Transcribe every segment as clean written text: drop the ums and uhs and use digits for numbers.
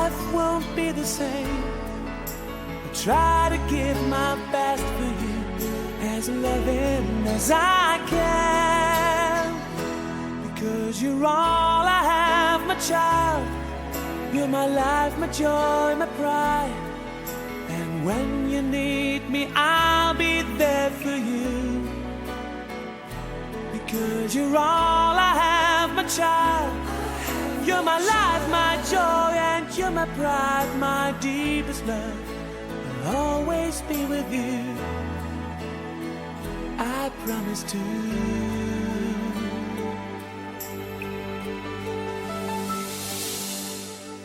life won't be the same. I try to give my best for you, as loving as I can. Because you're all I have, my child. You're my life, my joy, my pride. And when you need me, I'll be there for you. Because you're all I have, my child. You're my life, my joy, and you're my pride, my deepest love. I'll always be with you, I promise to.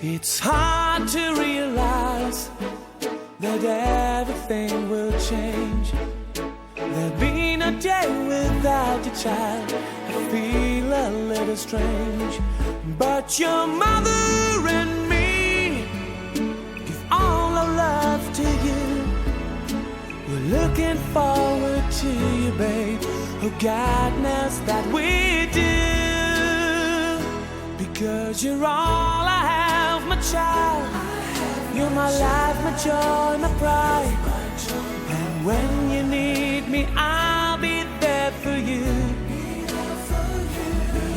It's hard to realize that everything will change. There'll be no day without your child. I feel a little strange, but your mother and me give all our love to you. We're looking forward to you, babe. Oh, God knows that we do. Because you're all I have, my child. You're my life, my joy, my pride. And when you need me, I'll be there for you.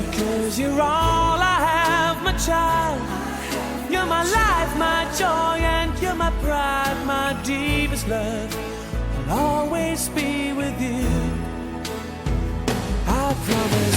Because you're all I have, my child. You're my life, my joy, and you're my pride, my deepest love. I'll always be with you, I promise.